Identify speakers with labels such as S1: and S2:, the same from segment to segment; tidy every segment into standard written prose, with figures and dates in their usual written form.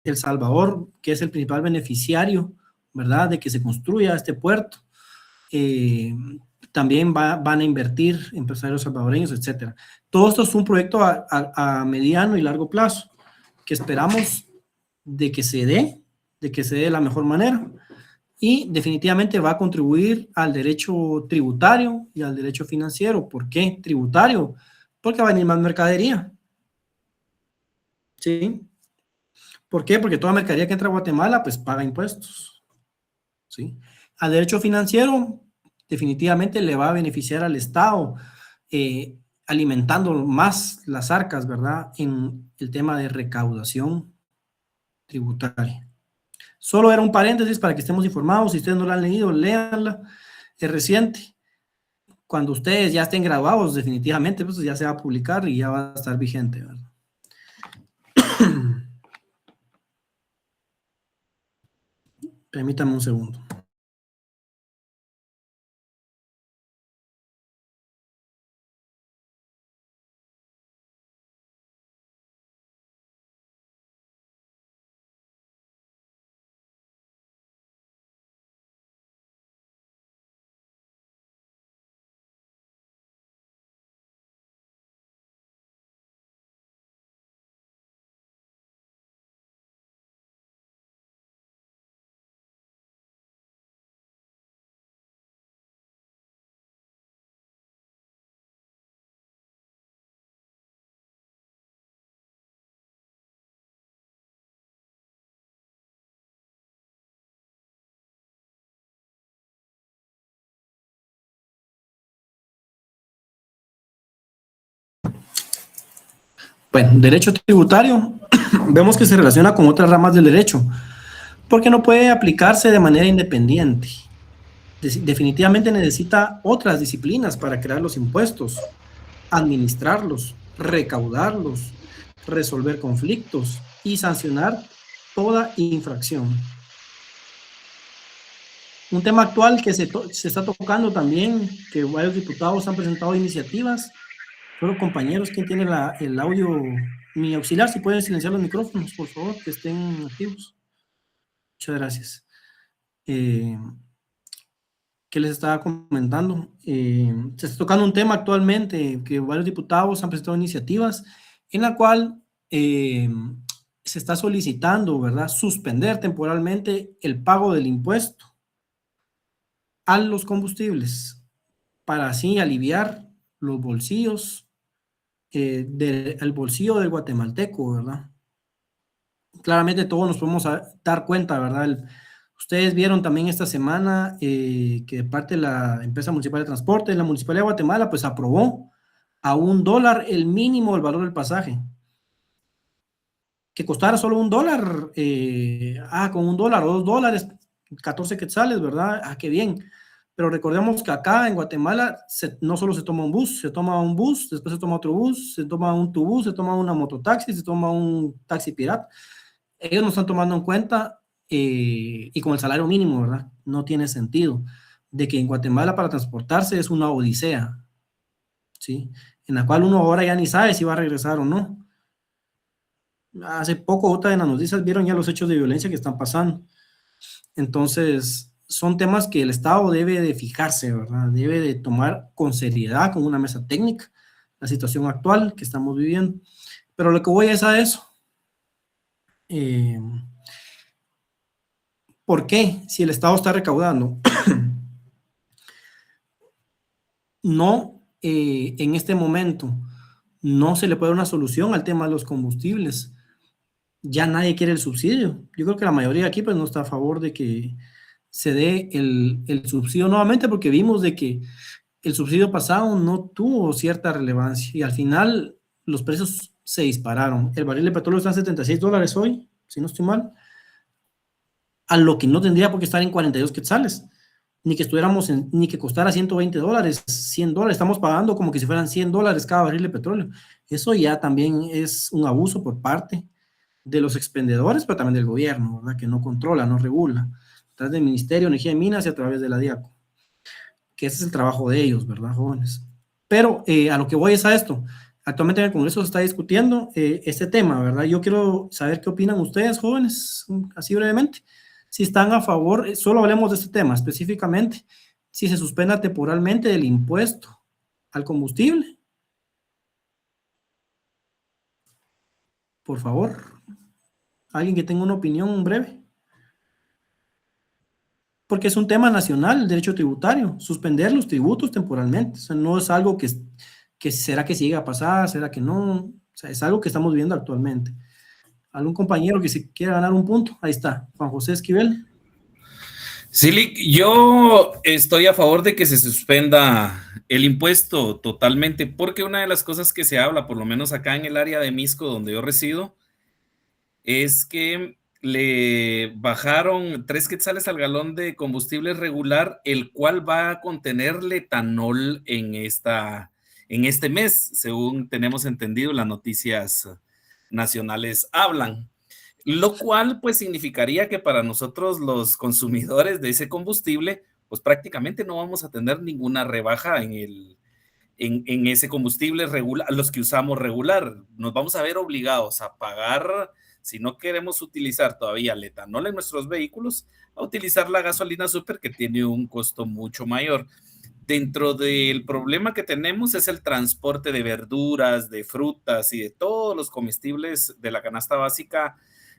S1: El Salvador, que es el principal beneficiario, ¿verdad?, de que se construya este puerto. También van a invertir empresarios salvadoreños, etcétera. Todo esto es un proyecto a mediano y largo plazo que esperamos de que se dé de la mejor manera, y definitivamente va a contribuir al derecho tributario y al derecho financiero. ¿Por qué tributario? Porque va a venir más mercadería, ¿sí? ¿Por qué? Porque toda mercadería que entra a Guatemala, pues paga impuestos, ¿sí? Al derecho financiero, definitivamente le va a beneficiar al Estado, alimentando más las arcas, ¿verdad?, en el tema de recaudación tributaria. Solo era un paréntesis para que estemos informados. Si ustedes no la han leído, léanla, es reciente. Cuando ustedes ya estén graduados, definitivamente, pues ya se va a publicar y ya va a estar vigente, ¿verdad? Permítame un segundo. Bueno, derecho tributario, vemos que se relaciona con otras ramas del derecho, porque no puede aplicarse de manera independiente. Definitivamente necesita otras disciplinas para crear los impuestos, administrarlos, recaudarlos, resolver conflictos y sancionar toda infracción. Un tema actual que se está tocando también, que varios diputados han presentado iniciativas. Solo compañeros, ¿quién tiene el audio? Mi auxiliar, si pueden silenciar los micrófonos, por favor, que estén activos. Muchas gracias. ¿Qué les estaba comentando? Se está tocando un tema actualmente que varios diputados han presentado iniciativas en la cual se está solicitando, ¿verdad?, suspender temporalmente el pago del impuesto a los combustibles para así aliviar los bolsillos, el bolsillo del guatemalteco, ¿verdad? Claramente todos nos podemos dar cuenta, ¿verdad? Ustedes vieron también esta semana que de parte de la empresa municipal de transporte, la Municipalidad de Guatemala, pues aprobó a $1 el mínimo del valor del pasaje. Que costara solo $1, con $1 o $2, 14 quetzales, ¿verdad? Qué bien. Pero recordemos que acá en Guatemala no solo se toma un bus, se toma un bus, después se toma otro bus, se toma un tubús, se toma una mototaxi, se toma un taxi pirata. Ellos no están tomando en cuenta, y con el salario mínimo, ¿verdad? No tiene sentido, de que en Guatemala para transportarse es una odisea, ¿sí? En la cual uno ahora ya ni sabe si va a regresar o no. Hace poco, otra de las noticias, vieron ya los hechos de violencia que están pasando. Entonces, son temas que el Estado debe de fijarse, ¿verdad? Debe de tomar con seriedad, con una mesa técnica, la situación actual que estamos viviendo. Pero lo que voy es a eso. ¿Por qué? Si el Estado está recaudando, no, en este momento, no se le puede dar una solución al tema de los combustibles. Ya nadie quiere el subsidio. Yo creo que la mayoría aquí pues no está a favor de que se dé el subsidio nuevamente, porque vimos de que el subsidio pasado no tuvo cierta relevancia y al final los precios se dispararon. El barril de petróleo está en $76 hoy, si no estoy mal, a lo que no tendría por qué estar en 42 quetzales, ni que costara $120, $100. Estamos pagando como que si fueran $100 cada barril de petróleo. Eso ya también es un abuso por parte de los expendedores, pero también del gobierno, ¿verdad?, que no controla, no regula, a través del Ministerio de Energía y Minas y a través de la DIACO, que ese es el trabajo de ellos, ¿verdad, jóvenes? Pero a lo que voy es a esto. Actualmente en el Congreso se está discutiendo este tema, ¿verdad? Yo quiero saber qué opinan ustedes, jóvenes, así brevemente. Si están a favor, solo hablemos de este tema específicamente, si se suspenda temporalmente el impuesto al combustible. Por favor, alguien que tenga una opinión breve. Porque es un tema nacional, el derecho tributario, suspender los tributos temporalmente. O sea, no es algo que será que siga a pasar, será que no. O sea, es algo que estamos viendo actualmente. ¿Algún compañero que se quiera ganar un punto? Ahí está, Juan José Esquivel.
S2: Silic, yo estoy a favor de que se suspenda el impuesto totalmente, porque una de las cosas que se habla, por lo menos acá en el área de Misco, donde yo resido, es que le bajaron 3 quetzales al galón de combustible regular, el cual va a contener etanol en este mes, según tenemos entendido, las noticias nacionales hablan. Lo cual pues significaría que para nosotros los consumidores de ese combustible, pues prácticamente no vamos a tener ninguna rebaja en ese combustible regular, los que usamos regular. Nos vamos a ver obligados a pagar, si no queremos utilizar todavía el etanol en nuestros vehículos, a utilizar la gasolina súper que tiene un costo mucho mayor. Dentro del problema que tenemos es el transporte de verduras, de frutas y de todos los comestibles de la canasta básica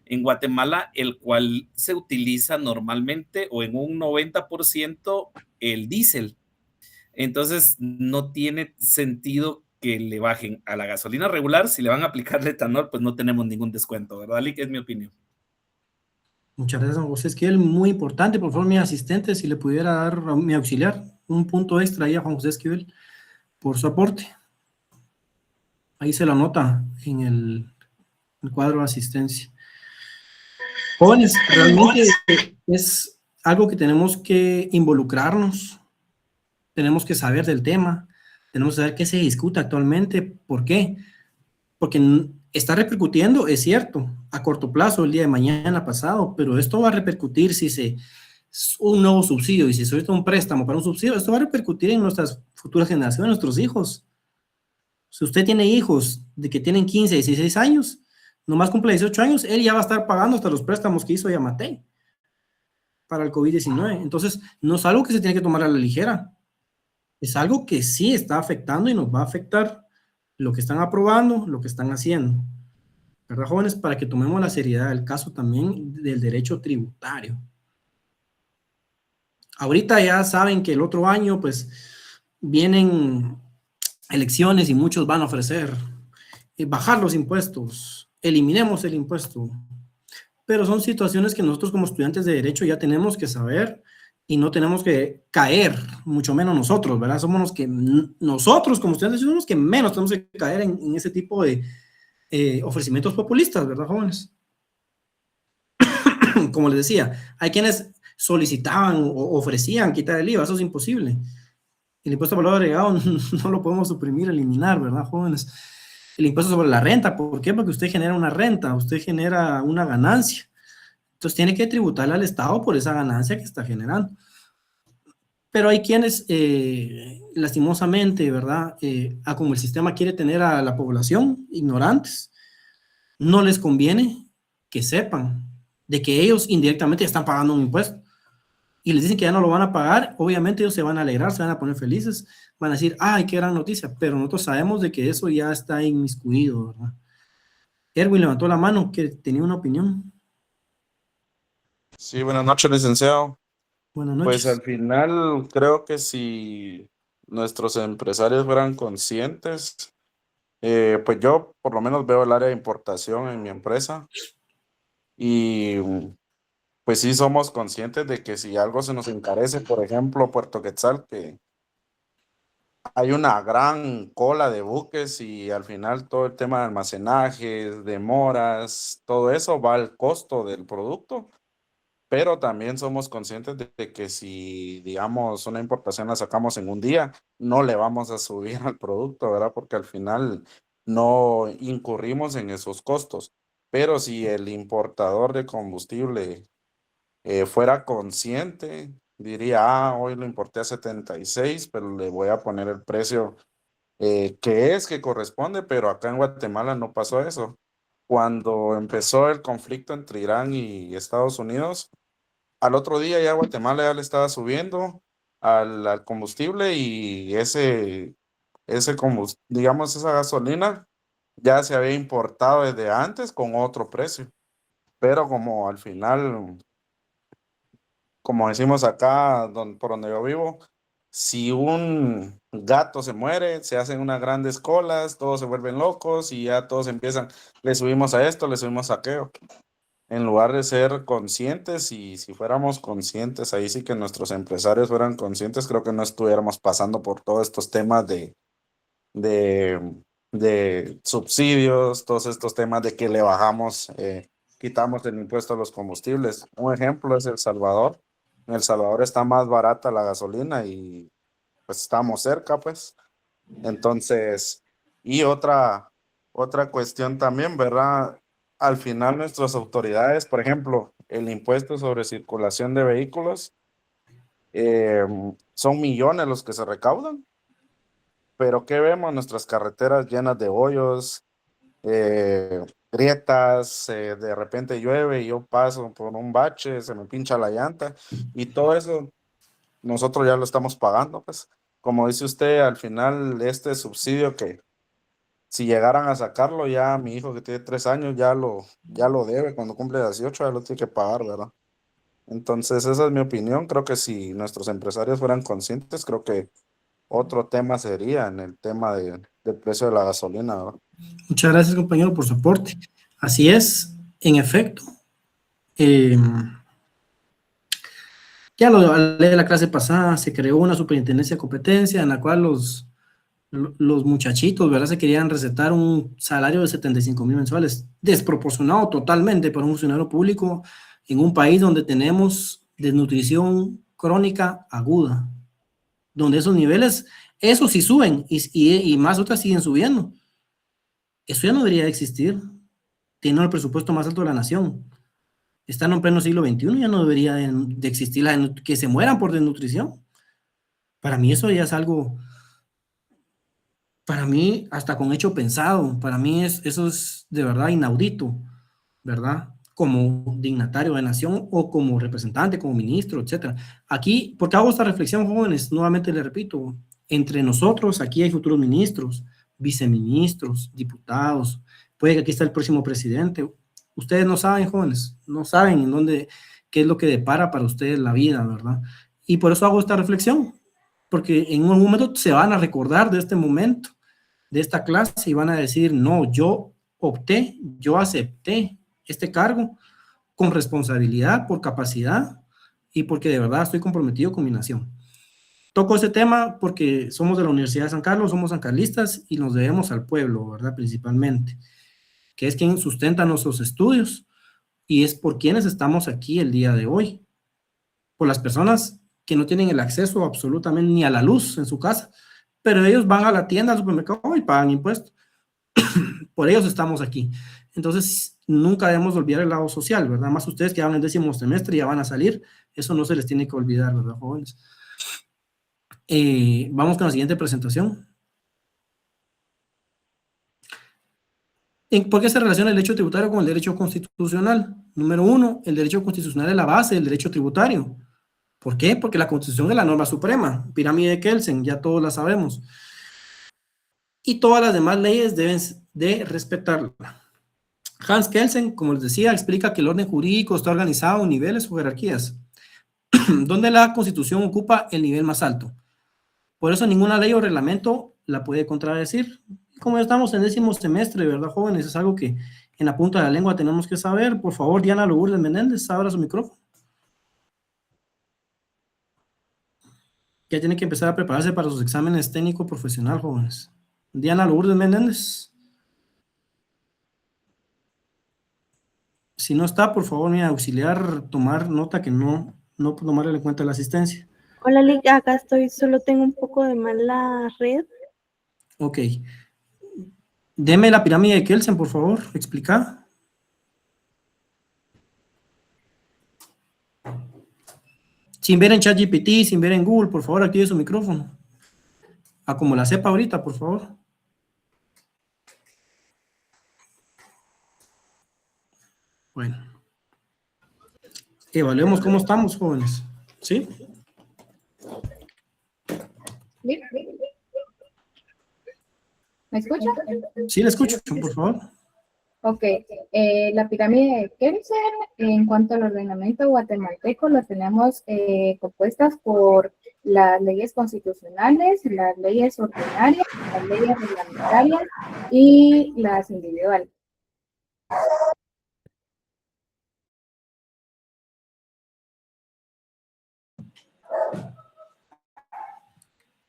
S2: en Guatemala, el cual se utiliza normalmente o en un 90% el diésel. Entonces, no tiene sentido que le bajen a la gasolina regular. Si le van a aplicar el etanol, pues no tenemos ningún descuento, ¿verdad, Lick? Es mi opinión.
S1: Muchas gracias, Juan José Esquivel. Muy importante, por favor, mi asistente, si le pudiera dar a mi auxiliar un punto extra ahí a Juan José Esquivel por su aporte. Ahí se lo anota en el cuadro de asistencia. Jóvenes, realmente es algo que tenemos que involucrarnos, tenemos que saber del tema, tenemos que saber qué se discute actualmente. ¿Por qué? Porque está repercutiendo, es cierto, a corto plazo, el día de mañana, pasado, pero esto va a repercutir si se un nuevo subsidio y si se solicita un préstamo para un subsidio, esto va a repercutir en nuestras futuras generaciones, nuestros hijos. Si usted tiene hijos de que tienen 15, 16 años, nomás cumple 18 años, él ya va a estar pagando hasta los préstamos que hizo Yamatei para el COVID-19. Entonces, no es algo que se tiene que tomar a la ligera. Es algo que sí está afectando y nos va a afectar lo que están aprobando, lo que están haciendo. ¿Verdad, jóvenes? Para que tomemos la seriedad del caso también del derecho tributario. Ahorita ya saben que el otro año, pues, vienen elecciones y muchos van a ofrecer bajar los impuestos, eliminemos el impuesto. Pero son situaciones que nosotros como estudiantes de derecho ya tenemos que saber y no tenemos que caer, mucho menos nosotros, ¿verdad? Somos los que, nosotros como estudiantes somos los que menos tenemos que caer en ese tipo de ofrecimientos populistas, ¿verdad, jóvenes? Como les decía, hay quienes solicitaban o ofrecían quitar el IVA, eso es imposible. El impuesto al valor agregado no lo podemos suprimir, eliminar, ¿verdad, jóvenes? El impuesto sobre la renta, ¿por qué? Porque usted genera una renta, usted genera una ganancia. Entonces tiene que tributarle al Estado por esa ganancia que está generando. Pero hay quienes, lastimosamente, ¿verdad? Como el sistema quiere tener a la población ignorantes, no les conviene que sepan de que ellos indirectamente están pagando un impuesto. Y les dicen que ya no lo van a pagar, obviamente ellos se van a alegrar, se van a poner felices, van a decir, ay, qué gran noticia, pero nosotros sabemos de que eso ya está inmiscuido, ¿verdad? Erwin levantó la mano, que tenía una opinión.
S3: Sí, buenas noches, licenciado.
S1: Buenas
S3: Pues
S1: noches.
S3: al final creo que si nuestros empresarios fueran conscientes, pues yo por lo menos veo el área de importación en mi empresa y pues sí somos conscientes de que si algo se nos encarece, por ejemplo, Puerto Quetzal, que hay una gran cola de buques y al final todo el tema de almacenaje, demoras, todo eso va al costo del producto. Pero también somos conscientes de que si, digamos, una importación la sacamos en un día, no le vamos a subir al producto, ¿verdad? Porque al final no incurrimos en esos costos. Pero si el importador de combustible fuera consciente, diría, hoy lo importé a 76, pero le voy a poner el precio que corresponde, pero acá en Guatemala no pasó eso. Cuando empezó el conflicto entre Irán y Estados Unidos, al otro día ya Guatemala ya le estaba subiendo al combustible y digamos, esa gasolina ya se había importado desde antes con otro precio. Pero como al final, como decimos acá por donde yo vivo, si un gato se muere, se hacen unas grandes colas, todos se vuelven locos y ya todos empiezan, le subimos a esto, le subimos a aquello. En lugar de ser conscientes, y si fuéramos conscientes, ahí sí que nuestros empresarios fueran conscientes, creo que no estuviéramos pasando por todos estos temas de, de subsidios, todos estos temas de que le bajamos, quitamos el impuesto a los combustibles. Un ejemplo es El Salvador. En El Salvador está más barata la gasolina y pues estamos cerca, pues. Entonces, y otra cuestión también, ¿verdad? Al final nuestras autoridades, por ejemplo, el impuesto sobre circulación de vehículos, eh, son millones los que se recaudan, pero ¿qué vemos? Nuestras carreteras llenas de hoyos, grietas, de repente llueve y yo paso por un bache, se me pincha la llanta y todo eso nosotros ya lo estamos pagando, pues. Como dice usted, al final este subsidio que si llegaran a sacarlo, ya mi hijo que tiene 3 años ya lo debe, cuando cumple 18 ya lo tiene que pagar, ¿verdad? Entonces esa es mi opinión. Creo que si nuestros empresarios fueran conscientes, creo que otro tema sería en el tema del precio de la gasolina, ¿verdad?
S1: Muchas gracias, compañero, por su aporte. Así es, en efecto. Eh, ya lo hablé de la clase pasada, se creó una superintendencia de competencia en la cual los muchachitos, ¿verdad? Se querían recetar un salario de 75,000 mensuales, desproporcionado totalmente para un funcionario público en un país donde tenemos desnutrición crónica aguda, donde esos niveles, esos sí suben y más otras siguen subiendo. Eso ya no debería de existir. Tienen el presupuesto más alto de la nación. Están en pleno siglo XXI, ya no debería de existir que se mueran por desnutrición. Para mí eso ya es algo, para mí hasta con hecho pensado, para mí eso es de verdad inaudito, ¿verdad? Como dignatario de nación o como representante, como ministro, etcétera. Aquí, porque hago esta reflexión, jóvenes, nuevamente le repito, entre nosotros aquí hay futuros ministros, viceministros, diputados, puede que aquí está el próximo presidente. Ustedes no saben, jóvenes, no saben en dónde, qué es lo que depara para ustedes la vida, ¿verdad? Y por eso hago esta reflexión, porque en un momento se van a recordar de este momento, de esta clase, y van a decir, no, yo opté, yo acepté este cargo con responsabilidad, por capacidad y porque de verdad estoy comprometido con mi nación. Toco ese tema porque somos de la Universidad de San Carlos, somos sancarlistas y nos debemos al pueblo, ¿verdad? Principalmente, que es quien sustenta nuestros estudios y es por quienes estamos aquí el día de hoy, por las personas que no tienen el acceso absolutamente ni a la luz en su casa, pero ellos van a la tienda, al supermercado y pagan impuestos. Por ellos estamos aquí. Entonces, nunca debemos olvidar el lado social, ¿verdad? Más ustedes que van en 10º semestre y ya van a salir, eso no se les tiene que olvidar, ¿verdad, jóvenes? Vamos con la siguiente presentación. ¿Por qué se relaciona el derecho tributario con el derecho constitucional? Número 1, el derecho constitucional es la base del derecho tributario. ¿Por qué? Porque la Constitución es la norma suprema, pirámide de Kelsen, ya todos la sabemos. Y todas las demás leyes deben de respetarla. Hans Kelsen, como les decía, explica que el orden jurídico está organizado en niveles o jerarquías, donde la Constitución ocupa el nivel más alto. Por eso ninguna ley o reglamento la puede contradecir. Como estamos en 10º semestre, ¿verdad, jóvenes? Es algo que en la punta de la lengua tenemos que saber. Por favor, Diana Lourdes Menéndez, abra su micrófono. Ya tiene que empezar a prepararse para sus exámenes técnico profesional, jóvenes. Diana Lourdes Menéndez. Si no está, por favor, mi auxiliar, tomar nota que no tomarle en cuenta la asistencia.
S4: Hola, Lick, acá estoy, solo tengo un poco de mala red.
S1: Ok. Deme la pirámide de Kelsen, por favor, explica. Sin ver en ChatGPT, sin ver en Google, por favor, active su micrófono. A como la sepa ahorita, por favor. Bueno. Evaluemos cómo estamos, jóvenes. ¿Sí?
S5: ¿Me escucha?
S1: Sí, le escucho, por favor.
S5: Ok, la pirámide de Kelsen, en cuanto al ordenamiento guatemalteco, lo tenemos compuestas por las leyes constitucionales, las leyes ordinarias, las leyes reglamentarias y las individuales.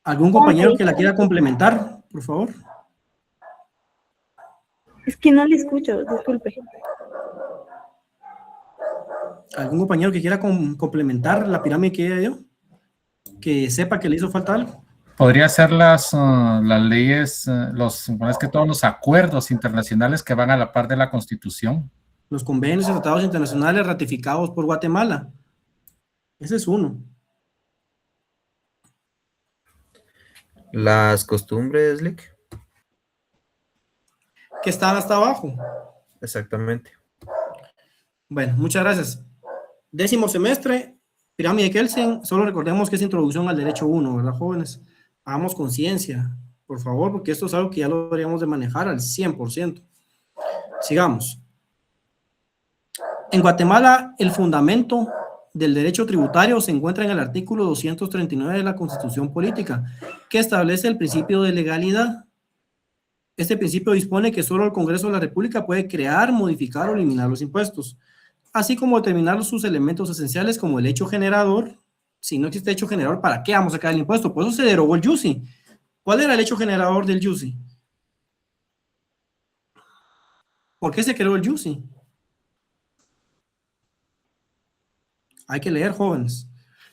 S1: ¿Algún compañero que la quiera complementar, por favor?
S4: Es que no le escucho, disculpe.
S1: ¿Algún compañero que quiera complementar la pirámide que ella dio? Que sepa que le hizo falta algo.
S6: Podría ser las leyes, es que todos los acuerdos internacionales que van a la par de la Constitución.
S1: Los convenios y tratados internacionales ratificados por Guatemala. Ese es uno.
S7: Las costumbres, Lick.
S1: Que están hasta abajo.
S7: Exactamente.
S1: Bueno, muchas gracias. 10º semestre, pirámide de Kelsen. Solo recordemos que es introducción al derecho 1, ¿verdad, jóvenes? Hagamos conciencia, por favor, porque esto es algo que ya lo deberíamos de manejar al 100%. Sigamos. En Guatemala, el fundamento del derecho tributario se encuentra en el artículo 239 de la Constitución Política, que establece el principio de legalidad. Este principio dispone que solo el Congreso de la República puede crear, modificar o eliminar los impuestos, así como determinar sus elementos esenciales como el hecho generador. Si no existe hecho generador, ¿para qué vamos a crear el impuesto? Por eso se derogó el YUSI. ¿Cuál era el hecho generador del YUSI? ¿Por qué se creó el YUSI? Hay que leer, jóvenes.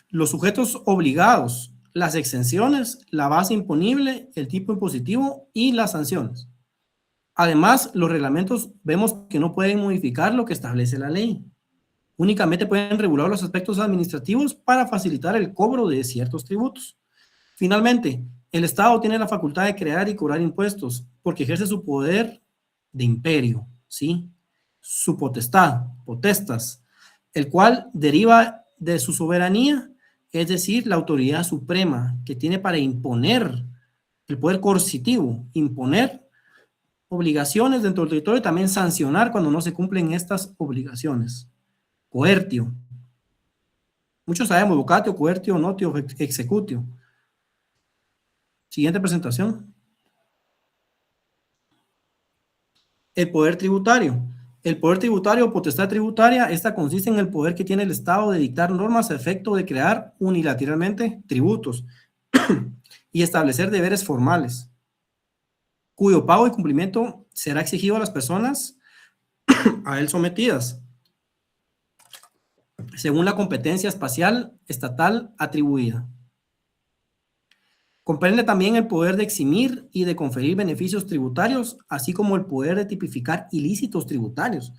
S1: Los sujetos obligados, las exenciones, la base imponible, el tipo impositivo y las sanciones. Además, los reglamentos vemos que no pueden modificar lo que establece la ley. Únicamente pueden regular los aspectos administrativos para facilitar el cobro de ciertos tributos. Finalmente, el Estado tiene la facultad de crear y cobrar impuestos porque ejerce su poder de imperio, ¿sí? Su potestad, potestas, el cual deriva de su soberanía, es decir, la autoridad suprema que tiene para imponer el poder coercitivo, imponer obligaciones dentro del territorio y también sancionar cuando no se cumplen estas obligaciones. Coertio. Muchos sabemos, vocatio, coertio, notio, executio. Siguiente presentación. El poder tributario. El poder tributario o potestad tributaria, esta consiste en el poder que tiene el Estado de dictar normas a efecto de crear unilateralmente tributos y establecer deberes formales, cuyo pago y cumplimiento será exigido a las personas a él sometidas, según la competencia espacial estatal atribuida. Comprende también el poder de eximir y de conferir beneficios tributarios, así como el poder de tipificar ilícitos tributarios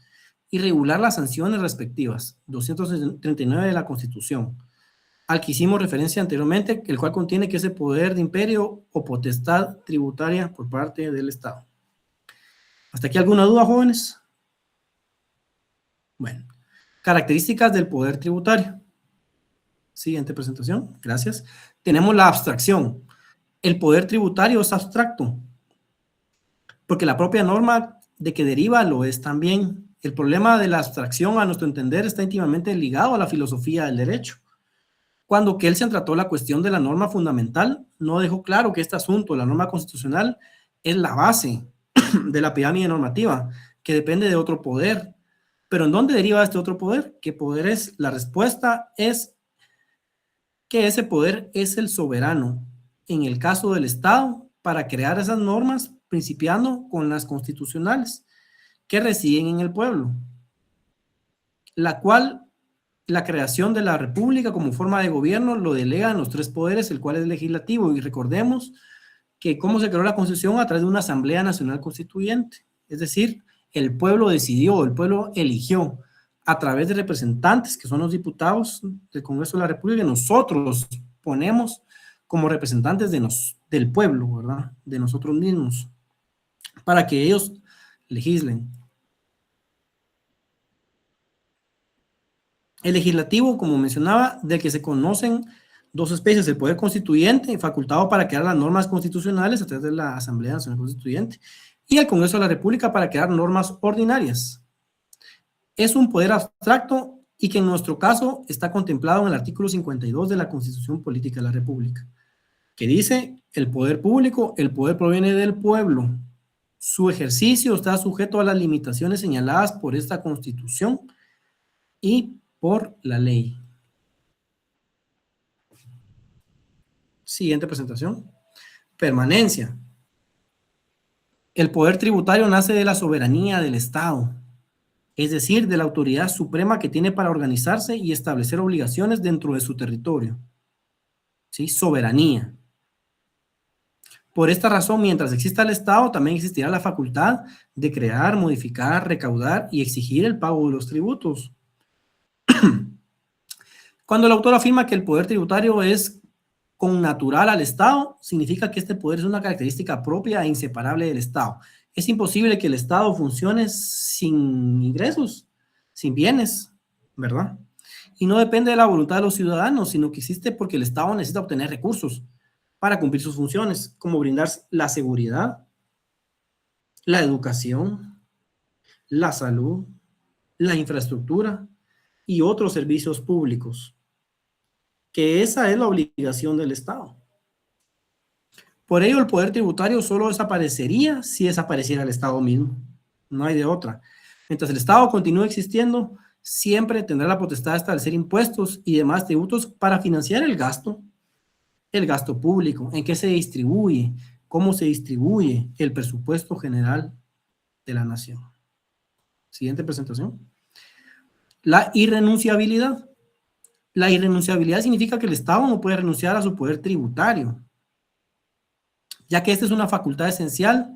S1: y regular las sanciones respectivas, 239 de la Constitución, al que hicimos referencia anteriormente, el cual contiene que ese poder de imperio o potestad tributaria por parte del Estado. ¿Hasta aquí alguna duda, jóvenes? Bueno, características del poder tributario. Siguiente presentación, gracias. Tenemos la abstracción. El poder tributario es abstracto, porque la propia norma de que deriva lo es también. El problema de la abstracción, a nuestro entender, está íntimamente ligado a la filosofía del derecho. Cuando Kelsen trató la cuestión de la norma fundamental, no dejó claro que este asunto, la norma constitucional, es la base de la pirámide normativa, que depende de otro poder. Pero ¿en dónde deriva este otro poder? ¿Qué poder es? La respuesta es que ese poder es el soberano, en el caso del Estado, para crear esas normas, principiando con las constitucionales, que residen en el pueblo, la cual la creación de la república como forma de gobierno lo delegan los tres poderes, el cual es legislativo. Y recordemos que cómo se creó la Constitución a través de una Asamblea Nacional Constituyente, es decir, el pueblo decidió, el pueblo eligió a través de representantes que son los diputados del Congreso de la República, que nosotros ponemos como representantes del pueblo, ¿verdad? De nosotros mismos, para que ellos legislen. El legislativo, como mencionaba, del que se conocen dos especies, el poder constituyente, facultado para crear las normas constitucionales a través de la Asamblea Nacional Constituyente, y el Congreso de la República para crear normas ordinarias. Es un poder abstracto y que en nuestro caso está contemplado en el artículo 52 de la Constitución Política de la República, que dice: el poder público, el poder proviene del pueblo. Su ejercicio está sujeto a las limitaciones señaladas por esta Constitución y por la ley. Siguiente presentación. Permanencia. El poder tributario nace de la soberanía del Estado, es decir, de la autoridad suprema que tiene para organizarse y establecer obligaciones dentro de su territorio. ¿Sí? Soberanía. Por esta razón, mientras exista el Estado, también existirá la facultad de crear, modificar, recaudar y exigir el pago de los tributos. Cuando el autor afirma que el poder tributario es connatural al Estado, significa que este poder es una característica propia e inseparable del Estado. Es imposible que el Estado funcione sin ingresos, sin bienes, ¿verdad? Y no depende de la voluntad de los ciudadanos, sino que existe porque el Estado necesita obtener recursos para cumplir sus funciones, como brindar la seguridad, la educación, la salud, la infraestructura y otros servicios públicos, que esa es la obligación del Estado. Por ello, el poder tributario solo desaparecería si desapareciera el Estado mismo. No hay de otra. Mientras el Estado continúe existiendo, siempre tendrá la potestad de establecer impuestos y demás tributos para financiar el gasto público, en qué se distribuye, cómo se distribuye el presupuesto general de la nación. Siguiente presentación. La irrenunciabilidad. La irrenunciabilidad significa que el Estado no puede renunciar a su poder tributario, ya que esta es una facultad esencial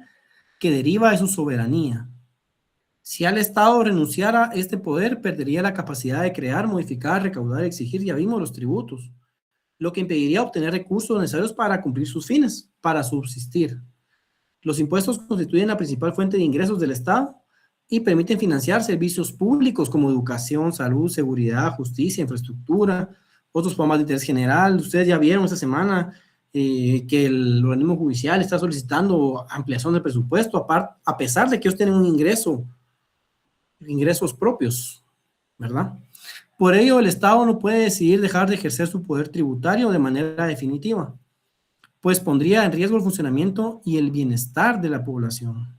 S1: que deriva de su soberanía. Si al Estado renunciara a este poder, perdería la capacidad de crear, modificar, recaudar, exigir, ya vimos, los tributos, lo que impediría obtener recursos necesarios para cumplir sus fines, para subsistir. Los impuestos constituyen la principal fuente de ingresos del Estado y permiten financiar servicios públicos como educación, salud, seguridad, justicia, infraestructura, otros programas de interés general. Ustedes ya vieron esta semana que el organismo judicial está solicitando ampliación del presupuesto, a pesar de que ellos tienen un ingresos propios, ¿verdad? Por ello, el Estado no puede decidir dejar de ejercer su poder tributario de manera definitiva, pues pondría en riesgo el funcionamiento y el bienestar de la población.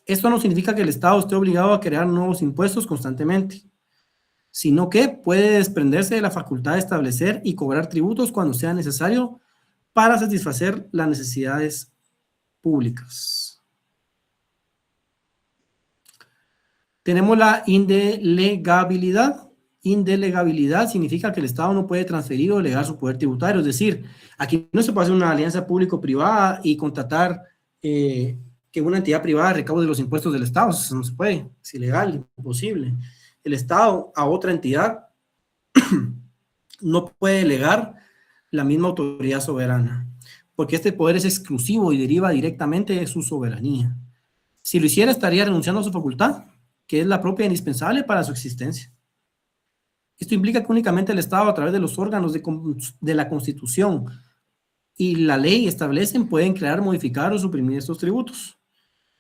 S1: Esto no significa que el Estado esté obligado a crear nuevos impuestos constantemente, sino que puede desprenderse de la facultad de establecer y cobrar tributos cuando sea necesario para satisfacer las necesidades públicas. Tenemos la indelegabilidad. Indelegabilidad significa que el Estado no puede transferir o delegar su poder tributario, es decir, aquí no se puede hacer una alianza público-privada y contratar que una entidad privada recaude los impuestos del Estado. Eso no se puede, es ilegal, imposible. El Estado a otra entidad no puede delegar la misma autoridad soberana, porque este poder es exclusivo y deriva directamente de su soberanía. Si lo hiciera, estaría renunciando a su facultad, que es la propia e indispensable para su existencia. Esto implica que únicamente el Estado, a través de los órganos de la Constitución y la ley establecen, pueden crear, modificar o suprimir estos tributos.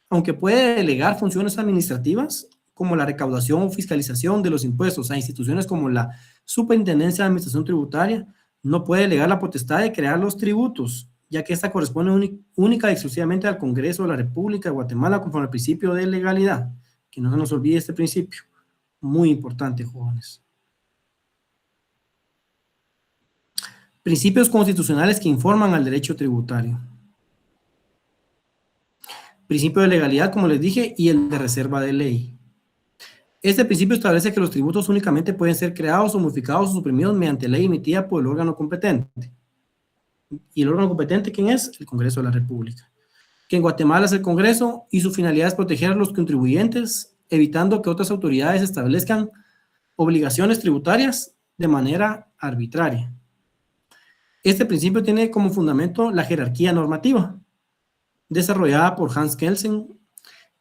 S1: Aunque puede delegar funciones administrativas, como la recaudación o fiscalización de los impuestos a instituciones como la Superintendencia de Administración Tributaria, no puede delegar la potestad de crear los tributos, ya que esta corresponde única y exclusivamente al Congreso de la República de Guatemala conforme al principio de legalidad. Que no se nos olvide este principio, muy importante, jóvenes. Principios constitucionales que informan al derecho tributario. Principio de legalidad, como les dije, y el de reserva de ley. Este principio establece que los tributos únicamente pueden ser creados o modificados o suprimidos mediante ley emitida por el órgano competente. ¿Y el órgano competente quién es? El Congreso de la República. Que en Guatemala es el Congreso y su finalidad es proteger a los contribuyentes, evitando que otras autoridades establezcan obligaciones tributarias de manera arbitraria. Este principio tiene como fundamento la jerarquía normativa, desarrollada por Hans Kelsen,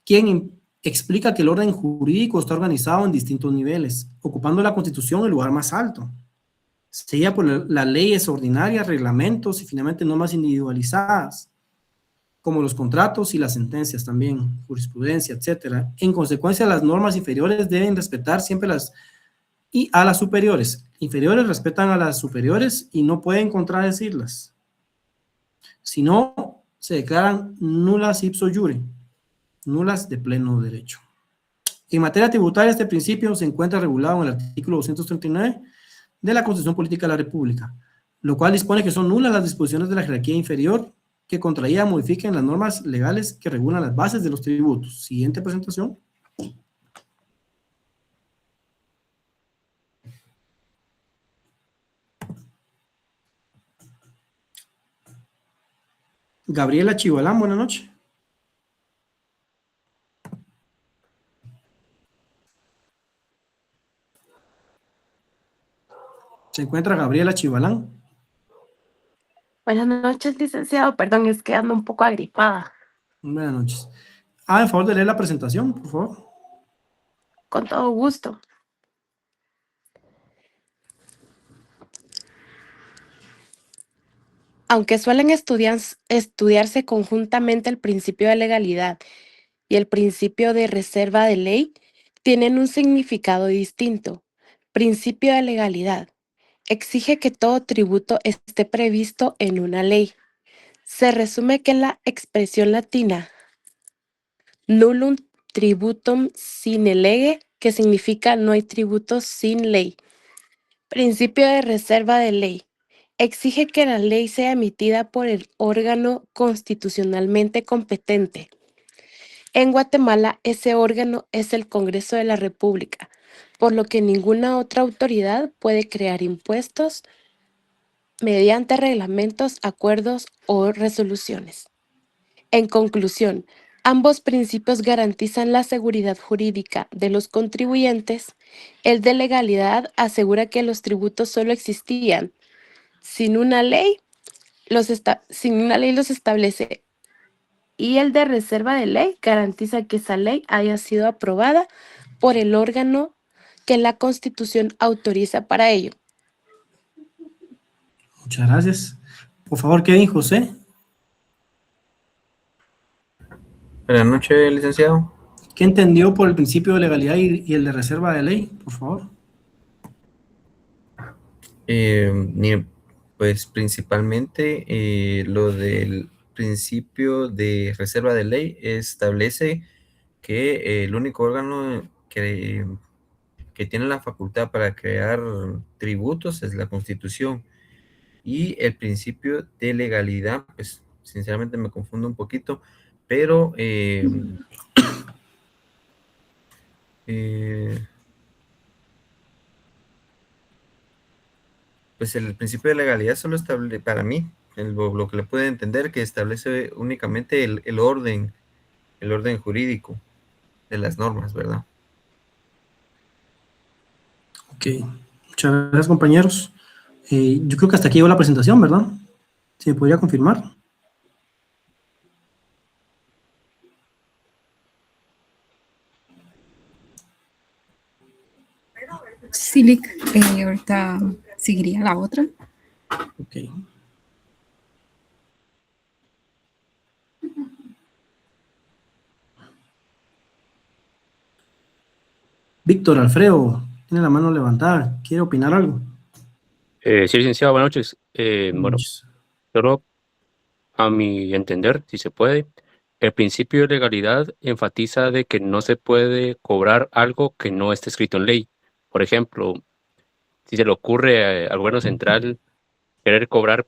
S1: quien explica que el orden jurídico está organizado en distintos niveles, ocupando la Constitución el lugar más alto. Seguida por las leyes ordinarias, reglamentos y finalmente normas individualizadas, como los contratos y las sentencias también, jurisprudencia, etcétera. En consecuencia, las normas inferiores deben respetar siempre a las superiores. Inferiores respetan a las superiores y no pueden contradecirlas. Si no, se declaran nulas ipso iure, nulas de pleno derecho. En materia tributaria, este principio se encuentra regulado en el artículo 239 de la Constitución Política de la República, lo cual dispone que son nulas las disposiciones de la jerarquía inferior que contraía modifiquen las normas legales que regulan las bases de los tributos. Siguiente presentación. Gabriela Chivalán, buenas noches. Se encuentra Gabriela Chivalán.
S8: Buenas noches, licenciado. Perdón, es que ando un poco agripada.
S1: Buenas noches. En favor de leer la presentación, por favor.
S8: Con todo gusto. Aunque suelen estudiarse conjuntamente el principio de legalidad y el principio de reserva de ley, tienen un significado distinto. Principio de legalidad. Exige que todo tributo esté previsto en una ley. Se resume que la expresión latina nullum tributum sine lege, que significa no hay tributos sin ley. Principio de reserva de ley. Exige que la ley sea emitida por el órgano constitucionalmente competente. En Guatemala, ese órgano es el Congreso de la República, por lo que ninguna otra autoridad puede crear impuestos mediante reglamentos, acuerdos o resoluciones. En conclusión, ambos principios garantizan la seguridad jurídica de los contribuyentes. El de legalidad asegura que los tributos solo existían sin una ley los establece, y el de reserva de ley garantiza que esa ley haya sido aprobada por el órgano que la Constitución autoriza para ello.
S1: Muchas gracias. Por favor, Kevin José.
S7: Buenas noches, licenciado.
S1: ¿Qué entendió por el principio de legalidad y el de reserva de ley? Por favor.
S7: Pues principalmente lo del principio de reserva de ley establece que el único órgano que tiene la facultad para crear tributos es la Constitución. Y el principio de legalidad, pues sinceramente me confundo un poquito, pero pues el principio de legalidad solo establece, para mí, lo que le puede entender, que establece únicamente el orden jurídico de las normas, ¿verdad?
S1: Ok, muchas gracias, compañeros. Yo creo que hasta aquí llegó la presentación, ¿verdad? ¿Se me podría confirmar?
S9: Sí, ahorita seguiría la otra.
S1: Ok. Víctor Alfredo, tiene la mano levantada. ¿Quiere opinar algo?
S10: Sí, licenciado, buenas noches. Bueno, solo a mi entender, si se puede, el principio de legalidad enfatiza de que no se puede cobrar algo que no esté escrito en ley. Por ejemplo, si se le ocurre al gobierno central querer cobrar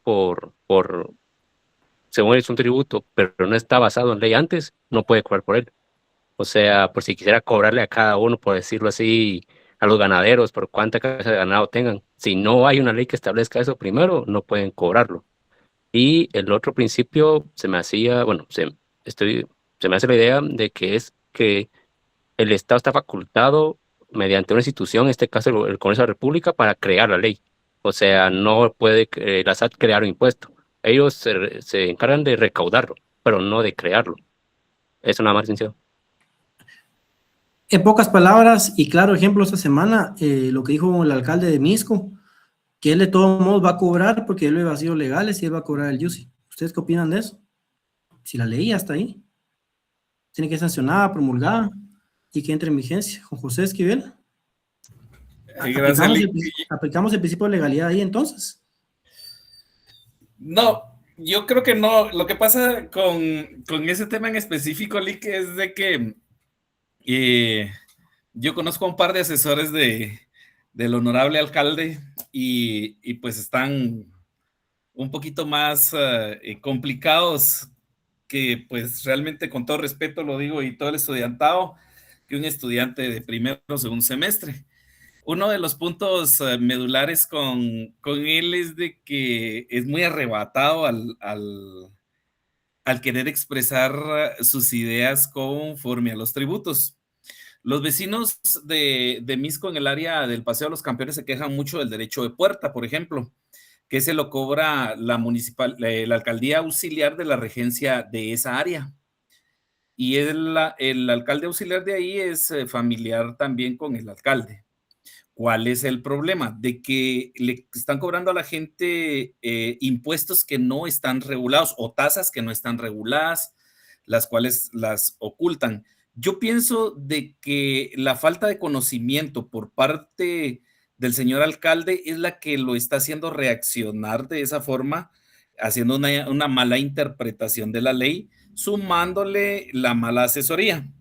S10: según es un tributo, pero no está basado en ley antes, no puede cobrar por él. O sea, por si quisiera cobrarle a cada uno, por decirlo así, a los ganaderos, por cuánta cabeza de ganado tengan. Si no hay una ley que establezca eso primero, no pueden cobrarlo. Y el otro principio se me hace la idea de que es que el Estado está facultado mediante una institución, en este caso el Congreso de la República, para crear la ley. O sea, no puede la SAT crear un impuesto. Ellos se encargan de recaudarlo, pero no de crearlo. Eso nada más, licenciado.
S1: En pocas palabras, y claro ejemplo esta semana, lo que dijo el alcalde de Misco, que él de todos modos va a cobrar porque él ha sido legales y él va a cobrar el UCI. ¿Ustedes qué opinan de eso? Si la ley hasta ahí, tiene que ser sancionada, promulgada y que entre en vigencia. Juan José Esquivel, aplicamos el principio de legalidad ahí entonces.
S2: No, yo creo que no. Lo que pasa con ese tema en específico, Lick, es de que yo conozco a un par de asesores del honorable alcalde y pues están un poquito más complicados que pues realmente, con todo respeto lo digo, y todo el estudiantado, que un estudiante de primero o segundo semestre. Uno de los puntos medulares con él es de que es muy arrebatado al querer expresar sus ideas conforme a los tributos. Los vecinos de Misco en el área del Paseo de los Campeones se quejan mucho del derecho de puerta, por ejemplo, que se lo cobra la alcaldía auxiliar de la regencia de esa área. Y el alcalde auxiliar de ahí es familiar también con el alcalde. ¿Cuál es el problema? De que le están cobrando a la gente impuestos que no están regulados o tasas que no están reguladas, las cuales las ocultan. Yo pienso de que la falta de conocimiento por parte del señor alcalde es la que lo está haciendo reaccionar de esa forma, haciendo una mala interpretación de la ley, sumándole la mala asesoría.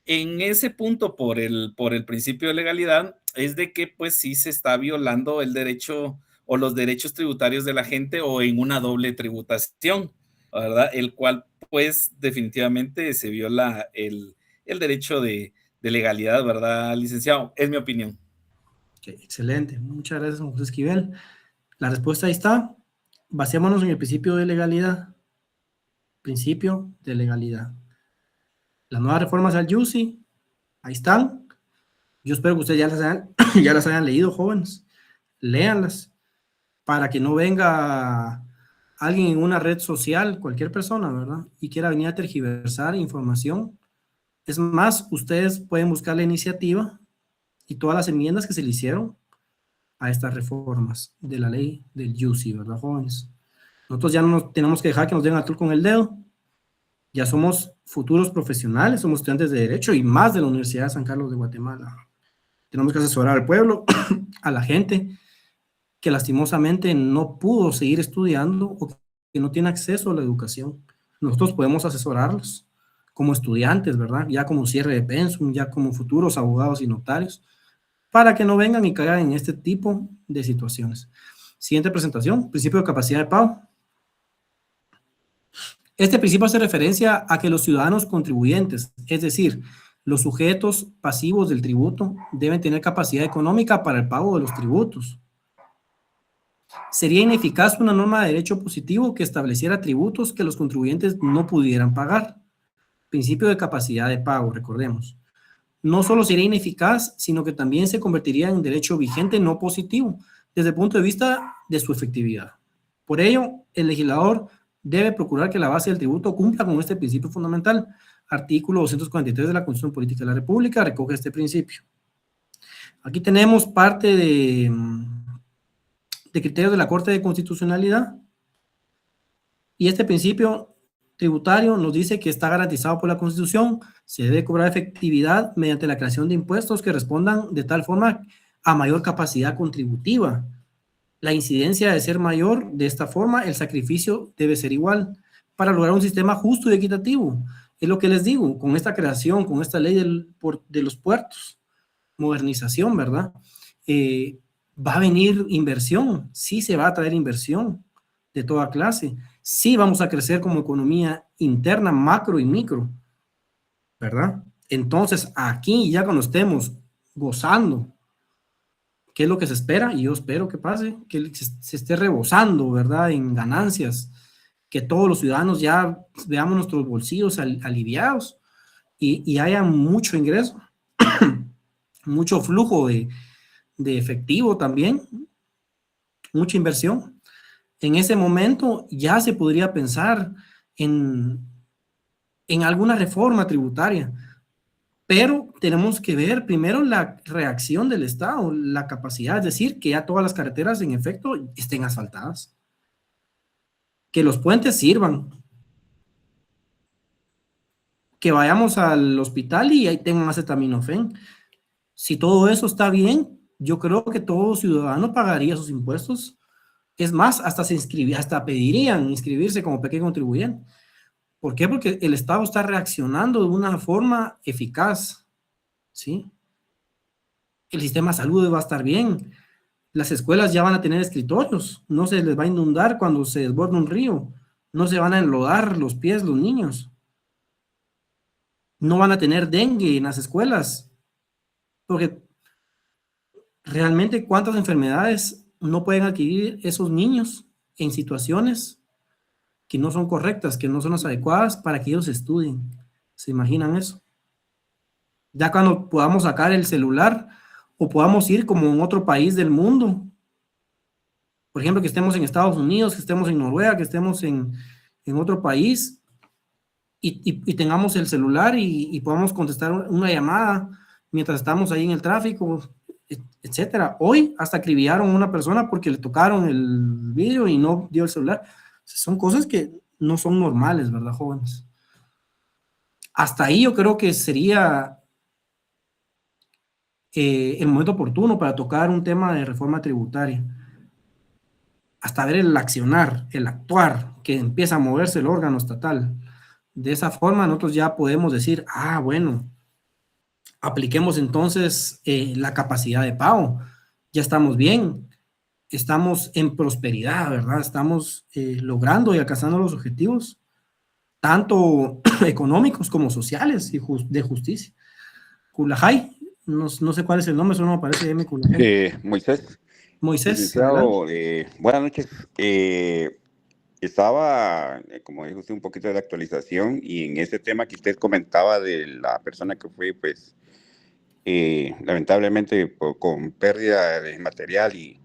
S2: En ese punto, por el principio de legalidad, es de que pues sí se está violando el derecho o los derechos tributarios de la gente, o en una doble tributación, ¿verdad? El cual pues definitivamente se viola el derecho de legalidad, ¿verdad, licenciado? Es mi opinión.
S1: Okay, excelente, muchas gracias, José Esquivel. La respuesta ahí está. Basémonos en el principio de legalidad. Principio de legalidad. Las nuevas reformas al UCI, ahí están. Yo espero que ustedes ya las hayan leído, jóvenes. Léanlas, para que no venga alguien en una red social, cualquier persona, ¿verdad? Y quiera venir a tergiversar información. Es más, ustedes pueden buscar la iniciativa y todas las enmiendas que se le hicieron a estas reformas de la ley del UCI, ¿verdad, jóvenes? Nosotros ya no nos tenemos que dejar que nos den atul con el dedo. Ya somos futuros profesionales, somos estudiantes de Derecho y más de la Universidad de San Carlos de Guatemala. Tenemos que asesorar al pueblo, a la gente que lastimosamente no pudo seguir estudiando o que no tiene acceso a la educación. Nosotros podemos asesorarlos como estudiantes, ¿verdad? Ya como cierre de pensum, ya como futuros abogados y notarios, para que no vengan y caigan en este tipo de situaciones. Siguiente presentación, principio de capacidad de pago. Este principio hace referencia a que los ciudadanos contribuyentes, es decir, los sujetos pasivos del tributo, deben tener capacidad económica para el pago de los tributos. Sería ineficaz una norma de derecho positivo que estableciera tributos que los contribuyentes no pudieran pagar. Principio de capacidad de pago, recordemos. No solo sería ineficaz, sino que también se convertiría en derecho vigente no positivo, desde el punto de vista de su efectividad. Por ello, el legislador debe procurar que la base del tributo cumpla con este principio fundamental. Artículo 243 de la Constitución Política de la República recoge este principio. Aquí tenemos parte de criterios de la Corte de Constitucionalidad, y este principio tributario nos dice que está garantizado por la Constitución, se debe cobrar efectividad mediante la creación de impuestos que respondan de tal forma a mayor capacidad contributiva. La incidencia debe ser mayor, de esta forma el sacrificio debe ser igual, para lograr un sistema justo y equitativo. Es lo que les digo, con esta creación, con esta ley de los puertos, modernización, ¿verdad? Va a venir inversión, sí se va a traer inversión de toda clase, sí vamos a crecer como economía interna, macro y micro, ¿verdad? Entonces, aquí ya cuando estemos gozando, ¿qué es lo que se espera? Y yo espero que pase, que se esté rebosando, ¿verdad? En ganancias, que todos los ciudadanos ya veamos nuestros bolsillos aliviados y haya mucho ingreso, mucho flujo de efectivo también, mucha inversión. En ese momento ya se podría pensar en alguna reforma tributaria, pero tenemos que ver primero la reacción del Estado, la capacidad, es decir, que ya todas las carreteras en efecto estén asfaltadas, que los puentes sirvan, que vayamos al hospital y ahí tengan acetaminofén. Si todo eso está bien, yo creo que todo ciudadano pagaría sus impuestos. Es más, hasta hasta pedirían inscribirse como pequeño contribuyente. ¿Por qué? Porque el Estado está reaccionando de una forma eficaz, ¿sí? El sistema de salud va a estar bien. Las escuelas ya van a tener escritorios. No se les va a inundar cuando se desborda un río. No se van a enlodar los pies los niños. No van a tener dengue en las escuelas. Porque realmente, ¿cuántas enfermedades no pueden adquirir esos niños en situaciones que no son correctas, que no son las adecuadas para que ellos estudien? ¿Se imaginan eso? Ya cuando podamos sacar el celular o podamos ir como en otro país del mundo, por ejemplo, que estemos en Estados Unidos, que estemos en Noruega, que estemos en otro país y tengamos el celular y podamos contestar una llamada mientras estamos ahí en el tráfico, etcétera. Hoy hasta acribillaron a una persona porque le tocaron el vidrio y no dio el celular. Son cosas que no son normales, ¿verdad, jóvenes? Hasta ahí yo creo que sería el momento oportuno para tocar un tema de reforma tributaria. Hasta ver el accionar, el actuar, que empieza a moverse el órgano estatal. De esa forma nosotros ya podemos decir, bueno, apliquemos entonces la capacidad de pago. Ya estamos bien, estamos en prosperidad, ¿verdad? Estamos logrando y alcanzando los objetivos, tanto económicos como sociales y de justicia. Kulajay, no sé cuál es el nombre, solo me parece M. Kulajay.
S11: Moisés.
S1: Moisés.
S11: Buenas noches. Estaba, como dijo usted, un poquito de la actualización y en ese tema que usted comentaba de la persona que fue, pues, lamentablemente con pérdida de material y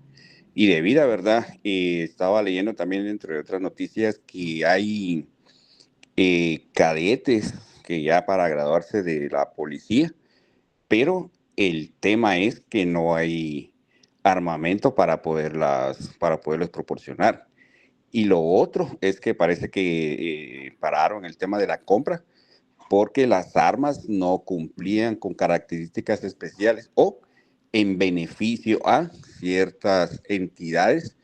S11: de vida, ¿verdad? Estaba leyendo también, entre otras noticias, que hay cadetes que ya para graduarse de la policía, pero el tema es que no hay armamento para poderlos proporcionar. Y lo otro es que parece que pararon el tema de la compra porque las armas no cumplían con características especiales o en beneficio a ciertas entidades,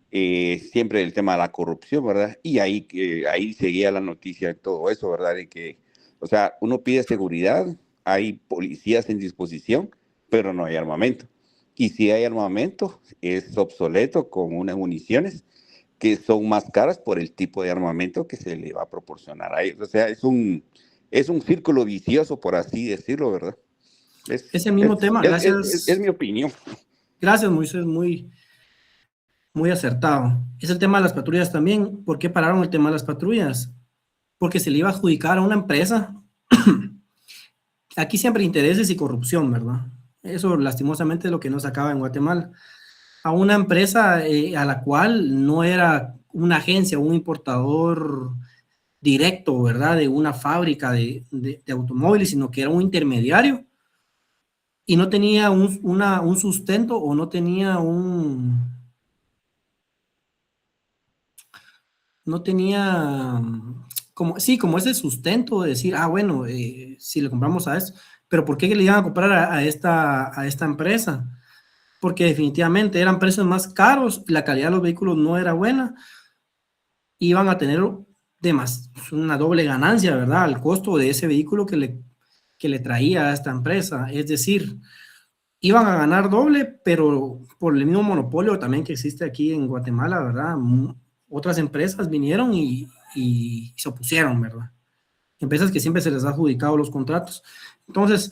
S11: siempre el tema de la corrupción, ¿verdad? Y ahí seguía la noticia de todo eso, ¿verdad? De que, o sea, uno pide seguridad, hay policías en disposición, pero no hay armamento. Y si hay armamento, es obsoleto con unas municiones que son más caras por el tipo de armamento que se le va a proporcionar a ellos. O sea, es un círculo vicioso, por así decirlo, ¿verdad?
S1: Es el mismo tema, gracias.
S11: Es mi opinión.
S1: Gracias, Moisés, muy acertado. Es el tema de las patrullas también. ¿Por qué pararon el tema de las patrullas? Porque se le iba a adjudicar a una empresa. Aquí siempre intereses y corrupción, ¿verdad? Eso lastimosamente es lo que nos acaba en Guatemala. A una empresa a la cual no era una agencia, un importador directo, ¿verdad? De una fábrica de automóviles, sino que era un intermediario y no tenía un sustento o no tenía como ese sustento de decir, bueno, si le compramos a esto, pero ¿por qué le iban a comprar a esta empresa? Porque definitivamente eran precios más caros, la calidad de los vehículos no era buena, iban a tener una doble ganancia, ¿verdad? Al costo de ese vehículo que le traía a esta empresa. Es decir, iban a ganar doble, pero por el mismo monopolio también que existe aquí en Guatemala, ¿verdad? Otras empresas vinieron y se opusieron, ¿verdad? Empresas que siempre se les ha adjudicado los contratos. Entonces,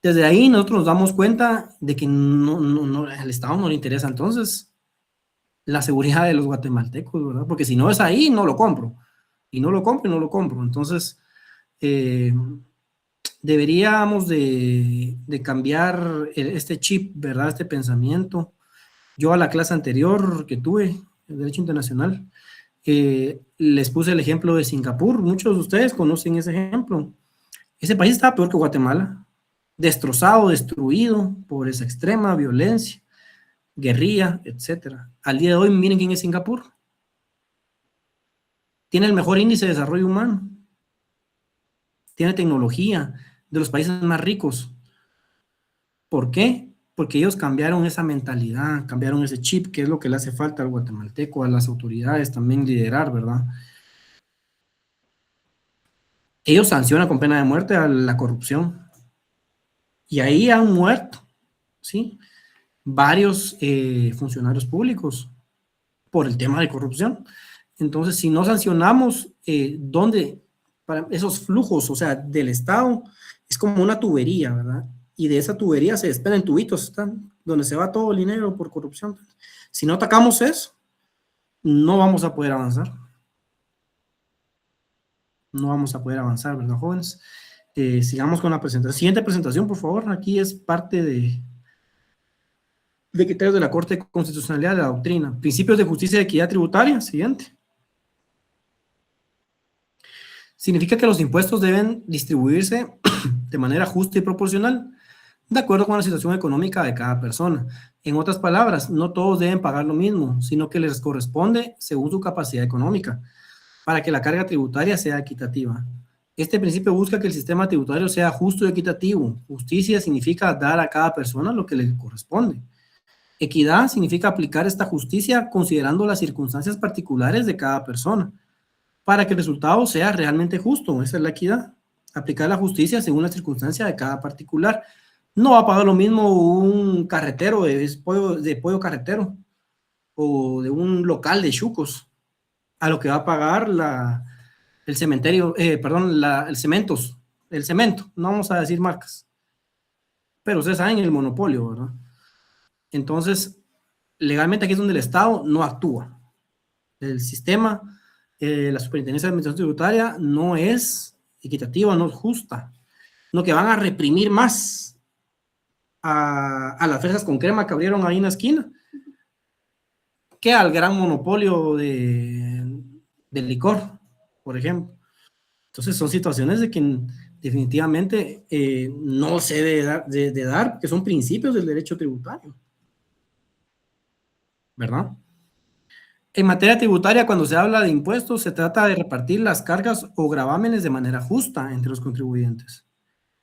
S1: desde ahí nosotros nos damos cuenta de que al Estado no le interesa entonces la seguridad de los guatemaltecos, ¿verdad? Porque si no es ahí, no lo compro. Y no lo compro y no lo compro. Entonces, deberíamos de cambiar este chip, ¿verdad? Este pensamiento Yo a la clase anterior que tuve, el Derecho Internacional, les puse el ejemplo de Singapur. Muchos de ustedes conocen ese ejemplo. Ese país estaba peor que Guatemala, destrozado, destruido por esa extrema violencia, guerrilla, etc. Al día de hoy, miren quién es Singapur. Tiene el mejor índice de desarrollo humano. Tiene tecnología, de los países más ricos. ¿Por qué? Porque ellos cambiaron esa mentalidad, cambiaron ese chip, que es lo que le hace falta al guatemalteco, a las autoridades también liderar, ¿verdad? Ellos sancionan con pena de muerte a la corrupción. Y ahí han muerto, ¿sí? Varios funcionarios públicos por el tema de corrupción. Entonces, si no sancionamos, ¿dónde? Para esos flujos, o sea, del Estado, es como una tubería, ¿verdad? Y de esa tubería se desprenden tubitos, donde se va todo el dinero por corrupción. Si no atacamos eso, no vamos a poder avanzar. No vamos a poder avanzar, ¿verdad, jóvenes? Sigamos con la presentación. Siguiente presentación, por favor. Aquí es parte de criterios de la Corte de Constitucionalidad de la Doctrina. Principios de justicia y equidad tributaria. Siguiente. Significa que los impuestos deben distribuirse de manera justa y proporcional, de acuerdo con la situación económica de cada persona. En otras palabras, no todos deben pagar lo mismo, sino que les corresponde según su capacidad económica, para que la carga tributaria sea equitativa. Este principio busca que el sistema tributario sea justo y equitativo. Justicia significa dar a cada persona lo que le corresponde. Equidad significa aplicar esta justicia considerando las circunstancias particulares de cada persona, para que el resultado sea realmente justo. Esa es la equidad. Aplicar la justicia según la circunstancia de cada particular. No va a pagar lo mismo un carretero de pollo carretero o de un local de chucos a lo que va a pagar el cementerio, el cemento, no vamos a decir marcas, pero ustedes saben el monopolio, ¿verdad? Entonces, legalmente aquí es donde el Estado no actúa. El sistema, la Superintendencia de Administración Tributaria no es equitativa, no es justa, no, que van a reprimir más a las fresas con crema que abrieron ahí en la esquina que al gran monopolio del licor, por ejemplo. Entonces son situaciones de que definitivamente no se debe dar, que son principios del derecho tributario, ¿verdad? En materia tributaria, cuando se habla de impuestos, se trata de repartir las cargas o gravámenes de manera justa entre los contribuyentes.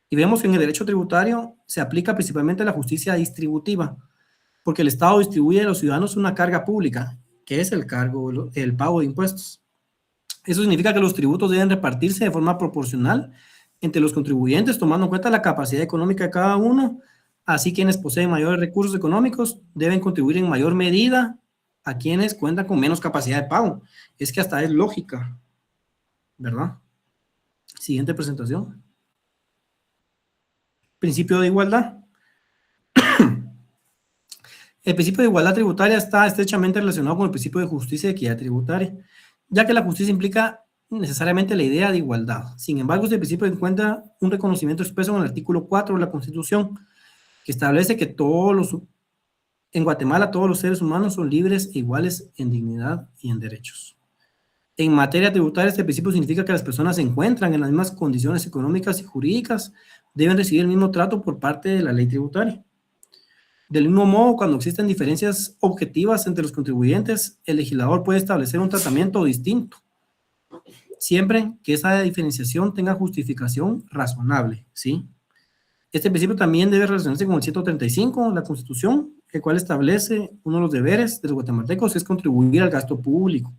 S1: Y vemos que en el derecho tributario se aplica principalmente la justicia distributiva, porque el Estado distribuye a los ciudadanos una carga pública, que es el pago de impuestos. Eso significa que los tributos deben repartirse de forma proporcional entre los contribuyentes, tomando en cuenta la capacidad económica de cada uno. Así, quienes poseen mayores recursos económicos deben contribuir en mayor medida a quienes cuentan con menos capacidad de pago. Es que hasta es lógica, ¿verdad? Siguiente presentación. Principio de igualdad. El principio de igualdad tributaria está estrechamente relacionado con el principio de justicia y equidad tributaria, ya que la justicia implica necesariamente la idea de igualdad. Sin embargo, este principio encuentra un reconocimiento expreso en el artículo 4 de la Constitución, que establece que en Guatemala todos los seres humanos son libres e iguales en dignidad y en derechos. En materia tributaria, este principio significa que las personas se encuentran en las mismas condiciones económicas y jurídicas, deben recibir el mismo trato por parte de la ley tributaria. Del mismo modo, cuando existen diferencias objetivas entre los contribuyentes, el legislador puede establecer un tratamiento distinto, siempre que esa diferenciación tenga justificación razonable, ¿sí? Este principio también debe relacionarse con el 135 de la Constitución, el cual establece uno de los deberes de los guatemaltecos es contribuir al gasto público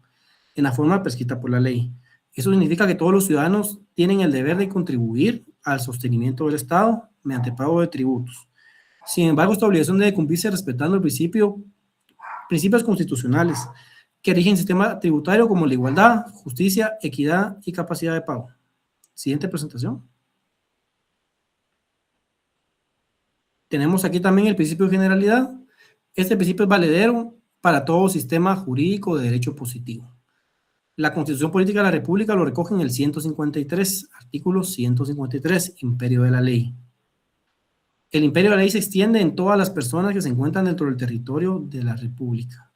S1: en la forma prescrita por la ley. Eso significa que todos los ciudadanos tienen el deber de contribuir al sostenimiento del Estado mediante pago de tributos. Sin embargo, esta obligación debe cumplirse respetando el principios constitucionales que rigen el sistema tributario como la igualdad, justicia, equidad y capacidad de pago. Siguiente presentación. Tenemos aquí también el principio de generalidad. Este principio es valedero para todo sistema jurídico de derecho positivo. La Constitución Política de la República lo recoge en el 153, artículo 153, imperio de la ley. el imperio de la ley se extiende en todas las personas que se encuentran dentro del territorio de la República.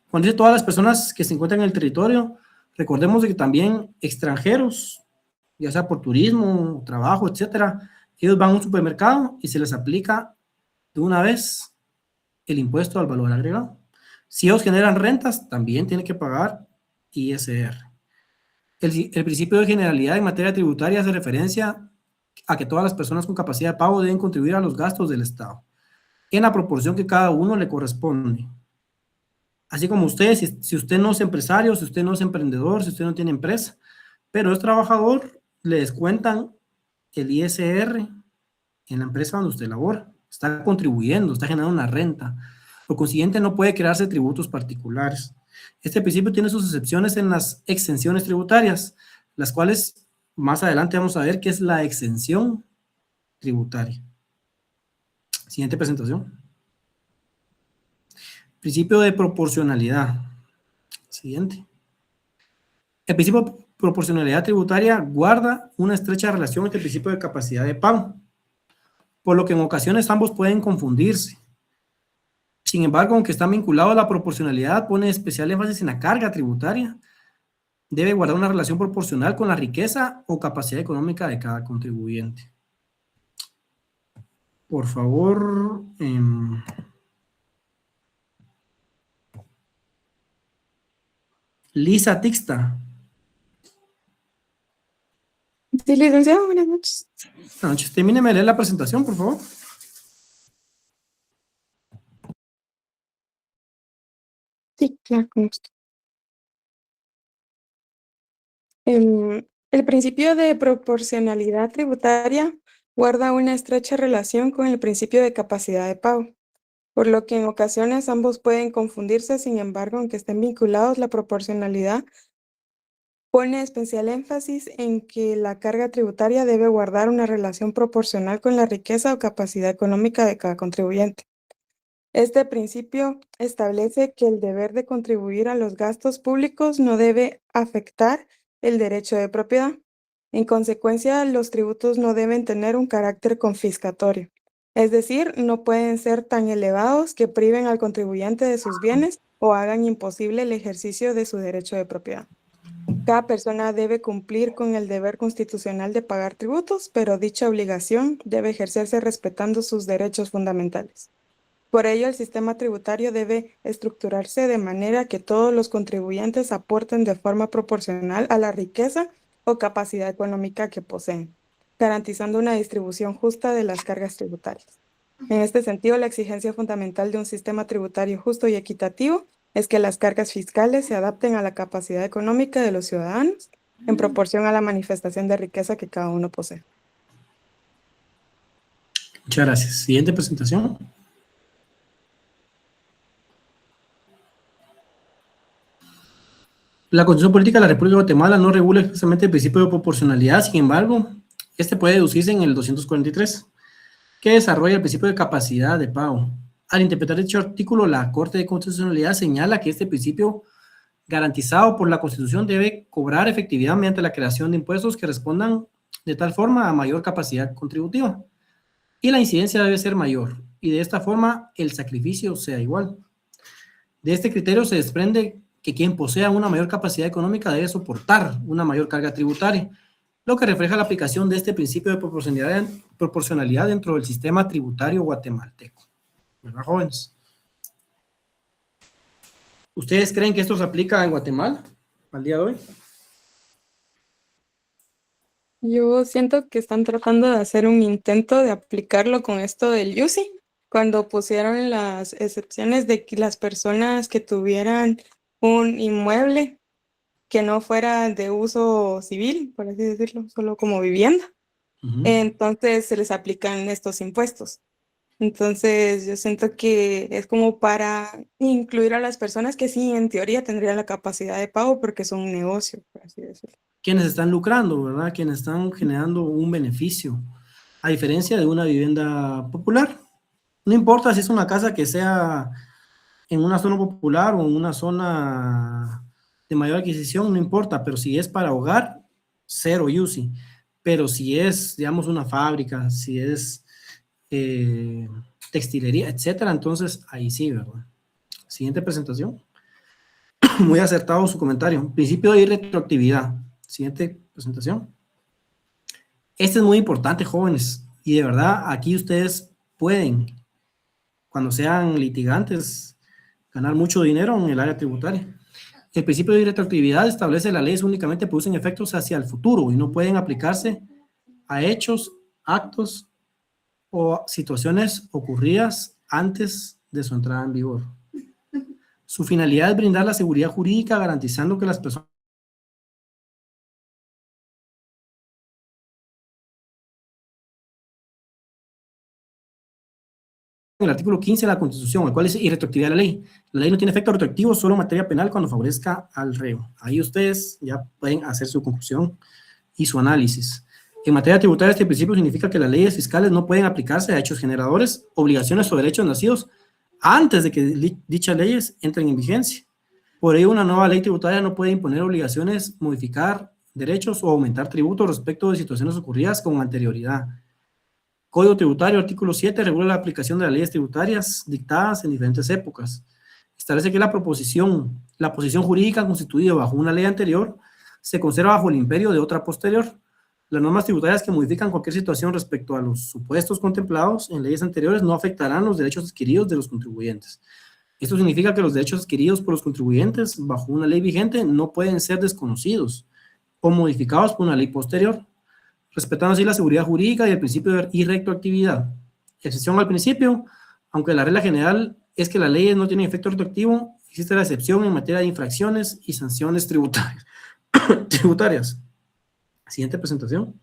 S1: Cuando dice todas las personas que se encuentran en el territorio, recordemos de que también extranjeros, ya sea por turismo, trabajo, etcétera, ellos van a un supermercado y se les aplica de una vez el impuesto al valor agregado. Si ellos generan rentas, también tienen que pagar ISR. El principio de generalidad en materia tributaria hace referencia a que todas las personas con capacidad de pago deben contribuir a los gastos del Estado, en la proporción que cada uno le corresponde. Así como usted, si usted no es empresario, si usted no es emprendedor, si usted no tiene empresa, pero es trabajador, le descuentan el ISR en la empresa donde usted labora. Está contribuyendo, está generando una renta. Por consiguiente, no puede crearse tributos particulares. Este principio tiene sus excepciones en las exenciones tributarias, las cuales más adelante vamos a ver qué es la exención tributaria. Siguiente presentación. Principio de proporcionalidad. Siguiente. El principio de proporcionalidad tributaria guarda una estrecha relación entre el principio de capacidad de pago, por lo que en ocasiones ambos pueden confundirse. Sin embargo, aunque está vinculado a la proporcionalidad, pone especial énfasis en la carga tributaria. Debe guardar una relación proporcional con la riqueza o capacidad económica de cada contribuyente. Por favor, Lisa Tixta.
S12: Sí, licenciado, buenas noches.
S1: Buenas noches. Termíneme de leer la presentación, por favor.
S12: Sí, claro, con gusto. El principio de proporcionalidad tributaria guarda una estrecha relación con el principio de capacidad de pago, por lo que en ocasiones ambos pueden confundirse. Sin embargo, aunque estén vinculados, la proporcionalidad pone especial énfasis en que la carga tributaria debe guardar una relación proporcional con la riqueza o capacidad económica de cada contribuyente. Este principio establece que el deber de contribuir a los gastos públicos no debe afectar el derecho de propiedad. En consecuencia, los tributos no deben tener un carácter confiscatorio, es decir, no pueden ser tan elevados que priven al contribuyente de sus bienes o hagan imposible el ejercicio de su derecho de propiedad. Cada persona debe cumplir con el deber constitucional de pagar tributos, pero dicha obligación debe ejercerse respetando sus derechos fundamentales. Por ello, el sistema tributario debe estructurarse de manera que todos los contribuyentes aporten de forma proporcional a la riqueza o capacidad económica que poseen, garantizando una distribución justa de las cargas tributarias. En este sentido, la exigencia fundamental de un sistema tributario justo y equitativo es que las cargas fiscales se adapten a la capacidad económica de los ciudadanos en proporción a la manifestación de riqueza que cada uno posee.
S1: Muchas gracias. Siguiente presentación. La Constitución Política de la República de Guatemala no regula expresamente el principio de proporcionalidad. Sin embargo, este puede deducirse en el 243, que desarrolla el principio de capacidad de pago. Al interpretar dicho artículo, la Corte de Constitucionalidad señala que este principio, garantizado por la Constitución, debe cobrar efectividad mediante la creación de impuestos que respondan de tal forma a mayor capacidad contributiva. Y la incidencia debe ser mayor, y de esta forma el sacrificio sea igual. De este criterio se desprende que quien posea una mayor capacidad económica debe soportar una mayor carga tributaria, lo que refleja la aplicación de este principio de proporcionalidad dentro del sistema tributario guatemalteco. ¿Verdad, jóvenes? ¿Ustedes creen que esto se aplica en Guatemala al día de hoy?
S12: Yo siento que están tratando de hacer un intento de aplicarlo con esto del UCI, cuando pusieron las excepciones de que las personas que tuvieran un inmueble que no fuera de uso civil, por así decirlo, solo como vivienda, entonces se les aplican estos impuestos. Entonces yo siento que es como para incluir a las personas que sí, en teoría, tendrían la capacidad de pago porque son un negocio, por así decirlo.
S1: Quienes están lucrando, ¿verdad? Quienes están generando un beneficio, a diferencia de una vivienda popular. No importa si es una casa que sea en una zona popular o en una zona de mayor adquisición, no importa, pero si es para hogar, cero UCI. Pero si es, digamos, una fábrica, si es textilería, etcétera. Entonces, ahí sí, ¿verdad? Siguiente presentación. Muy acertado su comentario. Principio de retroactividad. Siguiente presentación. Este es muy importante, jóvenes, y de verdad, aquí ustedes pueden, cuando sean litigantes, ganar mucho dinero en el área tributaria. El principio de retroactividad establece las leyes únicamente producen efectos hacia el futuro y no pueden aplicarse a hechos, actos o situaciones ocurridas antes de su entrada en vigor. Su finalidad es brindar la seguridad jurídica garantizando que las personas en el artículo 15 de la Constitución, el cual es irretroactividad de la ley. La ley no tiene efecto retroactivo solo en materia penal cuando favorezca al reo. Ahí ustedes ya pueden hacer su conclusión y su análisis. En materia tributaria, este principio significa que las leyes fiscales no pueden aplicarse a hechos generadores, obligaciones o derechos nacidos antes de que dichas leyes entren en vigencia. Por ello, una nueva ley tributaria no puede imponer obligaciones, modificar derechos o aumentar tributos respecto de situaciones ocurridas con anterioridad. Código Tributario, artículo 7, regula la aplicación de las leyes tributarias dictadas en diferentes épocas. Establece que la posición jurídica constituida bajo una ley anterior se conserva bajo el imperio de otra posterior. Las normas tributarias que modifican cualquier situación respecto a los supuestos contemplados en leyes anteriores no afectarán los derechos adquiridos de los contribuyentes. Esto significa que los derechos adquiridos por los contribuyentes bajo una ley vigente no pueden ser desconocidos o modificados por una ley posterior, respetando así la seguridad jurídica y el principio de irretroactividad. Excepción al principio, aunque la regla general es que las leyes no tienen efecto retroactivo, existe la excepción en materia de infracciones y sanciones tributarias. Siguiente presentación.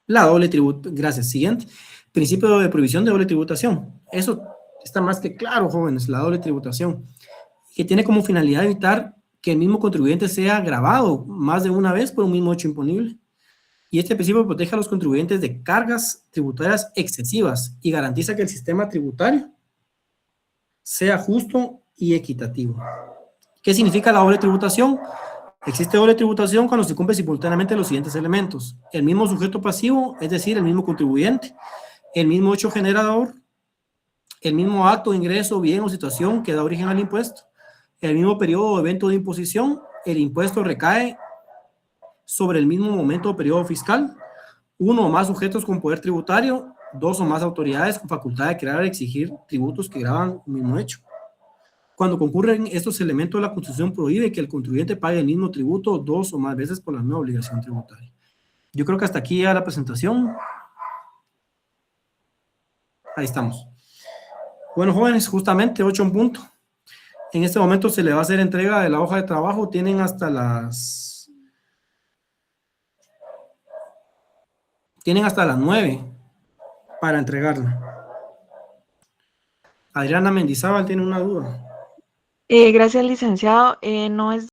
S1: La doble tributación. Gracias. Siguiente. Principio de prohibición de doble tributación. Eso está más que claro, jóvenes, la doble tributación, que tiene como finalidad evitar que el mismo contribuyente sea gravado más de una vez por un mismo hecho imponible. Y este principio protege a los contribuyentes de cargas tributarias excesivas y garantiza que el sistema tributario sea justo y equitativo. ¿Qué significa la doble tributación? Existe doble tributación cuando se cumplen simultáneamente los siguientes elementos: el mismo sujeto pasivo, es decir, el mismo contribuyente, el mismo hecho generador, el mismo acto de ingreso, bien o situación que da origen al impuesto, el mismo periodo o evento de imposición, el impuesto recae sobre el mismo momento o periodo fiscal, uno o más sujetos con poder tributario, dos o más autoridades con facultad de crear y exigir tributos que gravan un mismo hecho. Cuando concurren estos elementos, la Constitución prohíbe que el contribuyente pague el mismo tributo dos o más veces por la misma obligación tributaria. Yo creo que hasta aquí ya la presentación. Ahí estamos. Bueno, jóvenes, justamente 8 en punto. En este momento se le va a hacer entrega de la hoja de trabajo. Tienen hasta las 9 para entregarla. Adriana Mendizábal tiene una duda.
S13: Gracias, licenciado. No es